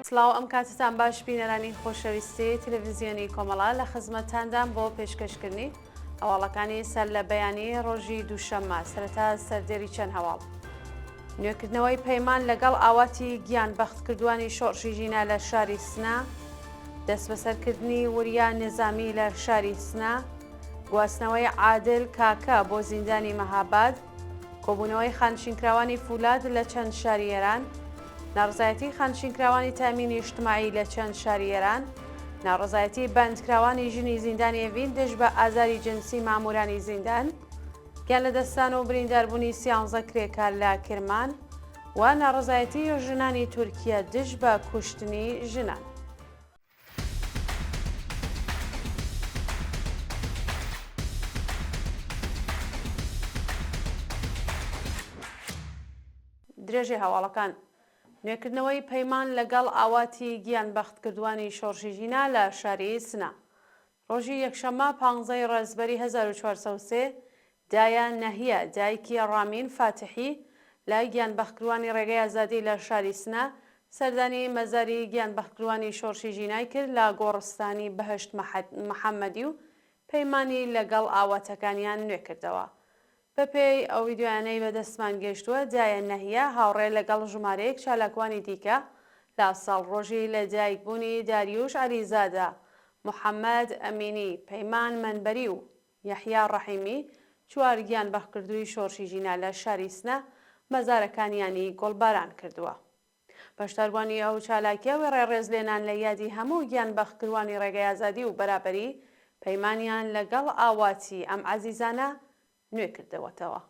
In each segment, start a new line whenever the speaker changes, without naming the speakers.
سڵاو ئەم کاتتان باش بینەرانی خۆشەویستی تەلەڤیزیۆنی کۆمەڵا لە خزمەتتاندان بۆ پێشکەشکردنی هەواڵەکانی سەر لە بەیانی ڕۆژی دووشەممە سەرەتا سەردێری چەند هەواڵ. نوێکردنەوەی پەیمان لەگەڵ ئاواتی گیان بەختکردوانی شۆڕشی ژینە لە شاری سنە، دەست بەسەرکردنی وریا نظامی لە شاری سنە، گواستنەوەی عادل کاکە بۆ زیندانی مەهاباد، کۆبوونەوەی خانشینکراوانی فولاد لە چەند شاری ئێران، ناڕزایەتی خانشینکراوانی تامینی اجتماعی لە چەند شاری ئێران، ناڕزایەتی بەندکراوانی ژنی زیندانی ئێڤین دژ بە ئازاری جنسی مامورانی زیندان، گیان لە دەستان و برینداربوونی 11 کرێکار لە کرمان و ناڕزایەتی ژنانی تورکیە دژ بە کوشتنی ژنان. درێژی هەواڵەکان. نوێکردنەوەی پەیمان لەگەڵ ئاواتی گیان بەختکردوانی شۆڕشی ژینە لە شاری سنە. ڕۆژی یەکشەممە 15 ڕێزبەری 1403 دایە نەهیە دایکی ڕامین فاتحی لای گیان بەختکردوانی ڕێگەی ئازادی لە شاری سنە سەردانی مەزاری گیان بەختکردوانی شۆڕشی ژینای کرد لە گۆڕستانی بەهشت محەممەدی و پەیمانی لەگەڵ ئاواتەکانیان نوێ کردەوە. بەپێی ئەو ویددیوانەی بەدەستمان گەشتووە دایە نەهیە هاوڕێ لەگەڵ ژمارەیەک چالاکوانی دیکە لە ساڵ ڕۆژی لە دایکبوونی داریوش عەلیزادە، محەممەد ئەمینی، پەیمان مەنبەری و یەحیا ڕەحیمی چوار گیان بەختکردووی شۆڕشی ژینە لە شاری سنە مەزارەکانیانی گۆڵباران کردووە. بەشداربوانی ئەو چالاکیە و ڕێڕێز لێنان لە یادی هەموو گیان بەختکردوانی ڕێگەی ئازادی و بەرابەری پەیمانیان لەگەڵ ئاواتی ئەم عەزیزانە نوێ کردەوەتەوە.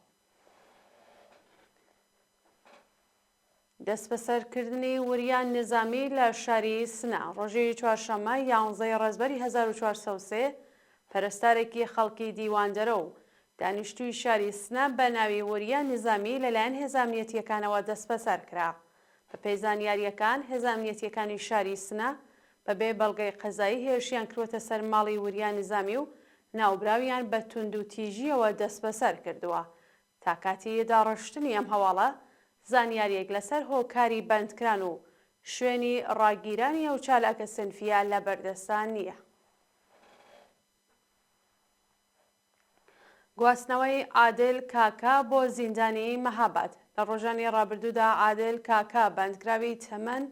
دەست بەسەرکردنی وریا نظامی لە شاری سنە. ڕۆژی چوارشەممە 11 ڕێزبەری 1403 پەرستارێکی خەڵکی دیواندەرە و دانیشتووی شاری سنە بە ناوی وریا نظامی لەلایەن هێزە ئەمنیەتیەکانەوە دەست بەسەر کرا. بە پێی زانیاریەکان هێزە ئەمنیەتیەکانی شاری سنە بەبێ بەڵگەی قەزایی هێرشیان کردوەتە سەر ماڵی وریا نظامی و ناوبراویان بە توند و تیژیەوە دەست بەسەر کردووە. تا کاتی داڕشتنی ئەم هەواڵە زانیاریەک لەسەر هۆکاری بەندکران و شوێنی ڕاگیرانی ئەو چالاکە سنفیە لە بەردەستان نییە. گواستنەوەی عادل کاکە بۆ زیندانی مەهاباد. لە ڕۆژانی ڕابردوودا عادل کاکە بەندکراوی تەمەن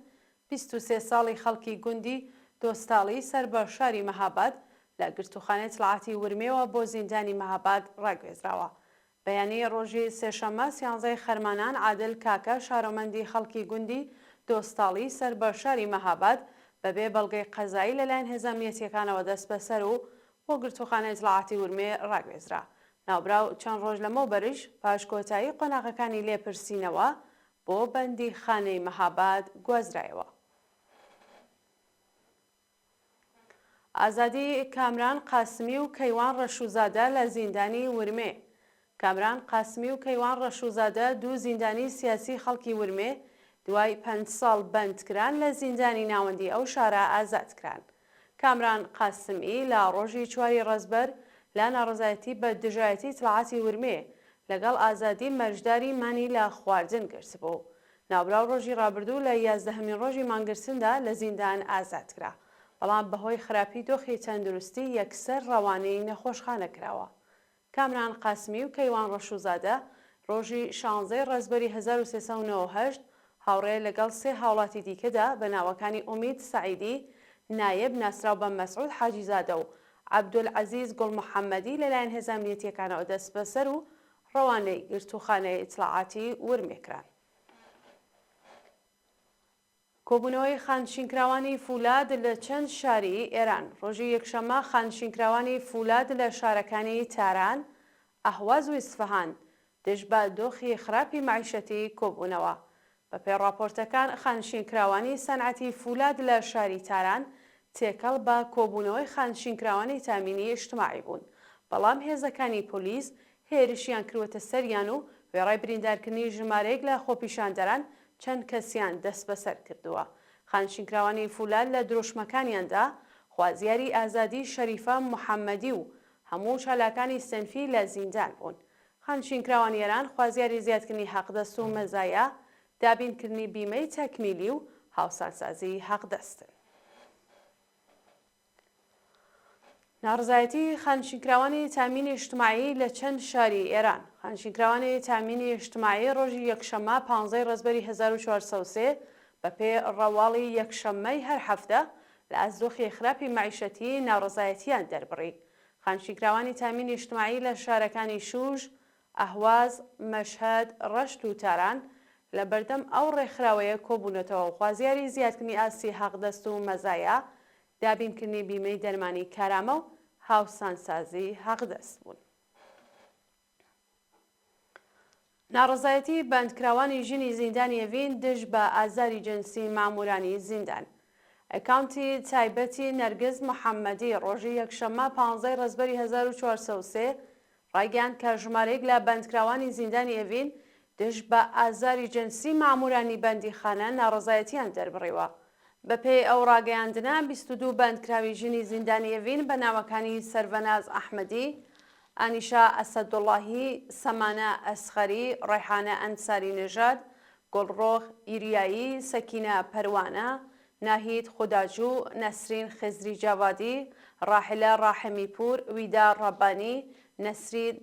23 ساڵی خەڵکی گوندی دۆستاڵی سەر بە شاری مەهاباد لە گرتوخانەی تڵعاتی ورمێەوە بۆ زیندانی مەهاباد ڕاگوێزراوە. بەیانی ڕۆژی سێشەممە 13 خەرمانان عادل کاکە شارۆمەندی خەڵکی گوندی دۆستاڵی سەر بە شاری مەهاباد بەبێ بەڵگەی قەزایی لەلایەن هێزە ئەمنیەتیەکانەوە دەست بەسەر و بۆ گرتوخانەی تڵعاتی ورمێ ڕاگوێزرا. ناوبراو چەند ڕۆژ لەمەوبەریش پاش کۆتایی قۆناغەکانی لێپرسینەوە بۆ بەندی خانەی مەهاباد گوازرایەوە. ئازادی کامران قاسمی و کەیوان ڕەشوزادە لە زیندانی ورمێ. کامران قاسمی و کەیوان ڕەشوزادە دوو زیندانی سیاسی خەڵکی ورمێ دوای 5 ساڵ بەندکران لە زیندانی ناوەندی ئەو شارە ئازادکران. کامران قاسمی لە ڕۆژی 4 ڕەزبەر لە ناڕزایەتی بە دژایەتی تڵعاتی ورمێ لەگەڵ ئازادی مەرجداری مانی لە خواردن گرتبوو. ناوبراو ڕۆژی ڕابردوو لە 11مین ڕۆژی مانگرتندا لە زیندان ئازادکرا، بەڵام بەهۆی خراپی دۆخی تەندروستی یەکسەر ڕەوانەی نەخۆشخانە کراوە. کامران قاسمی و کەیوان ڕەشوزادە ڕۆژی 16 ڕێزبەری 1398 هاوڕێ لەگەڵ 3 هاوڵاتی دیکەدا بە ناوەکانی ئومید سەعیدی، نایب ناسراو بە مەسعود حاجیزادە و عەبدولعەزیز گوڵ محەممەدی لەلایەن هێزە ئەمنیەتیەکانەوە دەست بەسەر و ڕەوانەی گرتوخانەی ئیتڵاعاتی ورمێکران. کۆبوونەوەی خانشینکراوانی فولاد لە چەند شاری ئێران. ڕۆژی یەکشەممە خانشینکراوانی فولاد لە شارەکانی تاران، ئەهواز و ئیسفەهان دژ بە دۆخی خراپی معیشەتی کۆبوونەوە. بەپێی ڕاپۆرتەکان خانشینکراوانی سەنعەتی فولاد لە شاری تاران تێکەڵ بە کۆبوونەوەی خانشینکراوانی تامینی اجتماعی بوون، بەڵام هێزەکانی پۆلیس هێرشیان کردوەتە سەریان و وێڕای بریندارکردنی ژمارەیەک لە خۆپیشاندەران چەند کەسیان دەست بەسەر کردووە. خانشینکراوانی فولاد لە درۆشمەکانیاندا خوازیاری ئازادی شەریفە محەممەدی و هەموو چالاکانی سنفی لە زیندان بوون. خانشینکراوانی ئێران خوازیاری زیادکردنی حەقدەست و مەزایە، دابینکردنی بیمەی تەکمیلی و هاوسانسازی حەقدەستن. ناڕزایەتی خانشینکراوانی تامینی اجتماعی لە چەند شاری ئێران. خانشینکراوانی تامینی اجتماعی ڕۆژی یەکشەممە 15 ڕێزبەری 1403 بە پێ ڕەواڵی یەکشەممەی هەر هەفتە لە ئازدۆخی خراپی معیشەتی ناڕزایەتیان دەربڕی. خانشینکراوانی تامینی اجتماعی لە شارەکانی شوژ، ئەهواز، مەشهەد، ڕەشت و تاران لە بەردەم ئەو ڕێکخراوەیە کۆبوونەتەوە و خوازیاری زیادکردنی ئاستی حەقدەست و مەزایە، دابینکردنی بیمەی دەرمانی کارامە و هاوسانسازی حەقدەست بوون. ناڕزایەتی بەندکراوانی ژنی زیندانی ئەڤین دژ بە ئازاری جنسی مامورانی زیندان. ئەکاونتی تایبەتی نەرگز محەممەدی ڕۆژی یەکشەممە 15 ڕێزبەری 1403 ڕایگەیاند کە ژمارەیەک لە بەندکراوانی زیندانی ئەڤین دژ بە ئازاری جنسی مامورانی بەندیخانە ناڕزایەتیان دەربڕیوە. بەپێی ئەو ڕاگەیاندنە 22 بەندکراوی ژنی زیندانی ئەڤین بە ناوەکانی سەرڤەناز ئەحمەدی، ئانیشا ئەسەدوڵڵاهی، سەمانە ئەسخەری، ڕێحانە ئەنساری نژاد، گوڵڕۆخ ئیریایی، سەکینە پەروانە، ناهید خوداجوو، نەسرین خزری جاوادی، ڕاحلە ڕاحەمیپور، ویدا ڕەبانی، نەسرین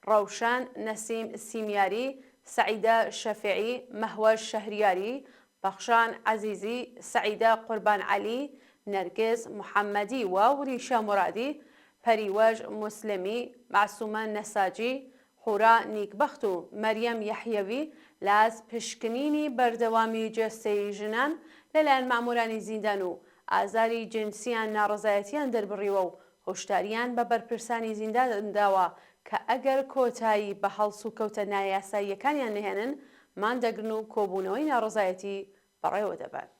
ڕەوشەن، نەسیم سیمیاری، سەعیدە شەفیعی، مەهوەش شەهریاری، بەخشان عەزیزی، سەعیدە قوربان عەلی، نەرگز محەممەدی و وریشە مورادی، پەریوەژ موسلمی، معسومە نەساجی، حورا نیکبەخت و مەریەم یەحیەوی لاز پشکنینی بەردەوامی جەستەی ژنان لەلایەن مامورانی زیندان و ئازاری جنسیان ناڕزایەتیان دەربڕیوە و هۆشداریان بە بەرپرسانی زیندان داوە کە ئەگەر کۆتایی بە هەڵس و کەوتە نایاساییەکانیان نهێنن ماندەگرن و کۆبوونەوەی ناڕزایەتی بەڕێوە دەبات.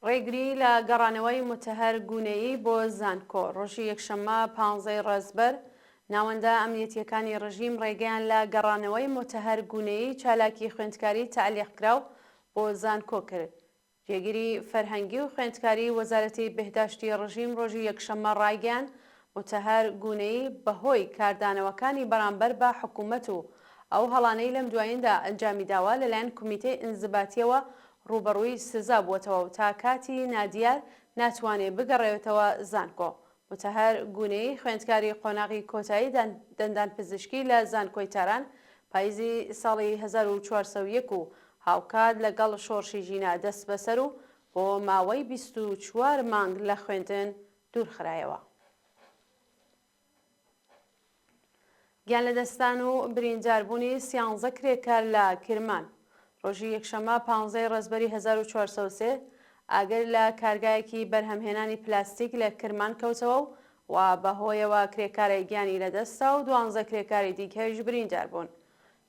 ڕێگری لە گەڕانەوەی متەهەر گونەیی بۆ زانکۆ ڕۆژی یەکشەممە 15 ڕێزبەر ناوەندە ئەمنیەتیەکانی ڕژیم ڕێگەیان لە گەڕانەوەی متەهەر گونەیی چالاکی خوێندکاری تەعلیقکراو بۆ زانکۆ کرد. جێگیری فەرهەنگی و خوێندکاری وەزارەتی بەهداشتی ڕژیم ڕۆژی یەکشەممە ڕایگەیان متەهەر گونەیی بەهۆی کاردانەوەکانی بەرامبەر بە حکوومەت و ئەو هەڵانەی لەم دواییندا ئەنجامی داوە لەلایەن کۆمیتەی ئینزباتیەوە ڕوبەڕووی سزا بووەتەوە و تا کاتی نادیار ناتوانێت بگەڕێتەوە زانکۆ. متەهەر گونەیی خوێندکاری قۆناغی کۆتایی دەندان پزیشکی لە زانکۆی تاران پاییزی ساڵی 1401 و هاوکات لەگەڵ شۆڕشی ژینە دەست بەسەر و بۆ ماوەی 24 مانگ لە خوێندن دوورخرایەوە. گیان لەدەستان و برینداربوونی 13 کرێکار لە کرمان ڕۆژی یەکشەممە 15 ڕێزبەری 1403 ئاگەر لە کارگایەکی بەرهەمهێنانی پلاستیک لە کرمان کەوتەوە و بەهۆیەوە کرێکارێک گیانی لەدەستا و 12 کرێکاری دیکەش بریندار بوون.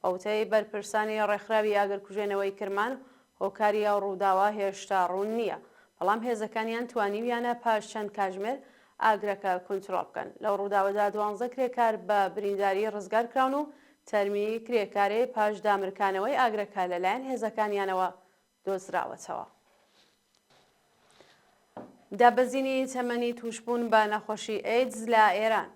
ئەوتەی بەرپرسانی ڕێکخراوی ئاگرکوژێنەوەی کرمان هۆکاری ئەو ڕووداوە هێشتا ڕوون نییە، بەڵام هێزەکانیان توانیویانە پاش چەند کاتژمێر ئاگرەکە کۆنتڕۆڵ بکەن. لەو ڕووداوەدا 12 کرێکار بە برینداری ڕزگار کراون و تەرمی کرێکارێ پاش دامرکانەوەی ئاگرەکە لەلایەن هێزەکانیانەوە دۆزراوەتەوە. دابەزینی تەمەنی توشبوون بە نەخۆشی ئەیدز لە ئێران.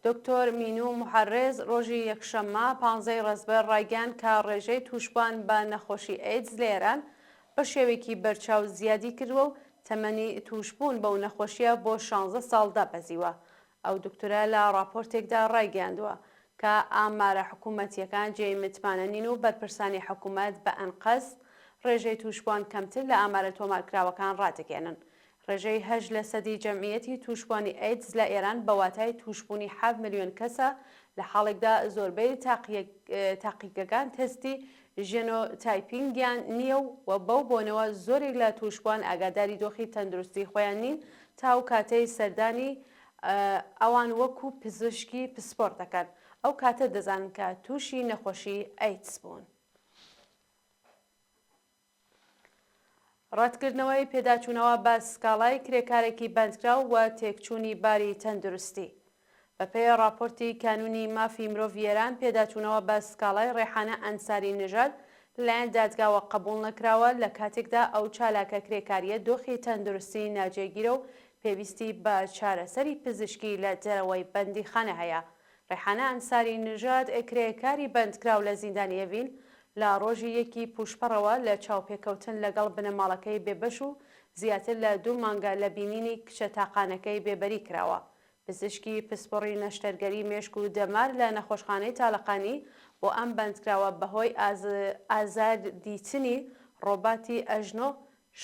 دکتۆر مینو محەڕێز ڕۆژی یەکشەممە 15 ڕێزبەر ڕایگەیاند کە ڕێژەی توشبوان بە نەخۆشی ئەیدز لە ئێران بە شێوەیەکی بەرچاو زیادی کردووە و تەمەنی توشبوون بەو نەخۆشیە بۆ 16 ساڵ دابەزیوە. ئەو دکتۆرە لە راپۆرتێکدا ڕایگەیاندووە کە ئامارە حکوومەتیەکان جێی متمانە نین و بەرپرسانی حکوومەت بە ئەنقەست ڕێژەی توشبوان کەمتر لە ئامارە تۆمارکراوەکان ڕادەگەێنن. ڕێژەی 8% جەمعیەتی توشبوانی ئەیدز لە ئێران بە واتای توشبوونی 7 ملیۆن کەسە، لە حاڵێکدا زۆربەی تاقیگەکان تەستی ژێنۆتایپینگیان نییە و بەو بۆنەوە زۆرێک لە توشبوان ئاگاداری دۆخی تەندروستی خۆیان نین تا و کاتەی سەردانی ئەوان وەکو پزیشکی پسپۆرت دەکەن. ئەو کاتە دەزانن کە تووشی نەخۆشی ئەیدز بوون. ڕەتکردنەوەی پێداچوونەوە بە سکاڵای کرێکارێکی بەندکراو و تێکچوونی باری تەندروستی. بەپێی راپۆرتی کانونی مافی مرۆڤ ئێران پێداچوونەوە بە سکاڵای ڕێحانە ئەنساری نژاد لەلایەن دادگاوە قبوڵ نەکراوە لە کاتێکدا ئەو چالاکە کرێکاریە دۆخی تەندروستی ناجێگیرە و پێویستی بە چارەسەری پزیشکی لە دەرەوەی بەندیخانە هەیە. ڕێحانە ئەنساری نژاد کرێکاری بەندکراو لە زیندانی ئەڤین لە ڕۆژی یەکی پوشپەڕەوە لە چاوپێکەوتن لەگەڵ بنەماڵەکەی بێبەش و زیاتر لە 2 مانگە لە بینینی کچە تاقانەکەی بێبەری کراوە. پزیشکی پسپۆڕی نەشتەرگەری مێشک و دەمار لە نەخۆشخانەی تاڵەقانی بۆ ئەم بەندکراوە بەهۆی ئازار دیتنی ڕۆباتی ئەژنۆ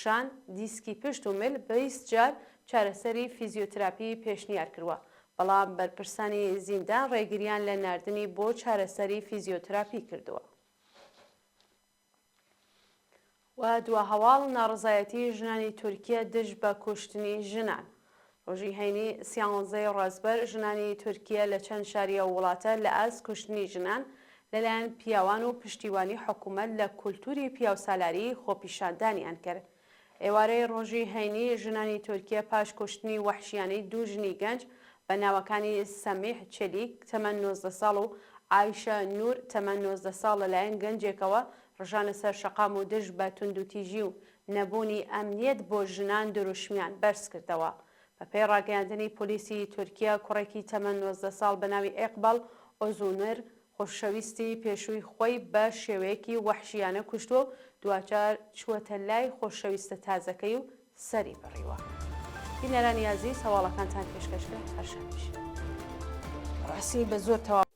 شان دیسکی پشت و مل 20 جار چارەسەری فیزیۆتراپی پێشنیار کردووە، بەڵام بەرپرسانی زیندان ڕێگریان لە ناردنی بۆ چارەسەری فیزیۆتراپی کردووە. و دووە هەواڵ ناڕزایەتی ژنانی تورکیا دژ بە کوشتنی ژنان. ڕۆژی هەینی 11 ڕازبەر ژنانی تورکیا لە چەند شاریە وڵاتە لە ئاست کوشتنی ژنان لەلایەن پیاوان و پشتیوانی حکوومەت لە کولتوری پیاوسالاری خۆپیشاندانیان کرد. ئێوارەی ڕۆژی هەینی ژنانی تورکیا پاش کوشتنی وەحشیانەی 2 ژنی گەنج بە ناوەکانی سەمیح چێلیک تەمەن 19 ساڵ و عایشە نور تەمەن 19 ساڵ لەلایەن گەنجێکەوە ڕژانە سەر شەقام و دژ بە توندوتیژی و نەبوونی ئەمنیەت بۆ ژنان دروشمیان بەرز کردەوە. بەپێی ڕاگەیاندنی پۆلیسی تورکیا کوڕێکی تەمەن 19 ساڵ بە ناوی ئێقباڵ ئۆزونر خۆشەویستی پێشووی خۆی بە شێوەیەکی وەحشیانە کوشتووە و دواتر چووەتە لای خۆشەویستە تازەکەی و سەری بڕیوە. بینەرانی عەزیز هەواڵەکانتان پێشکەشکرا هەر شاد بشن. ڕاستی بە زۆر تەواو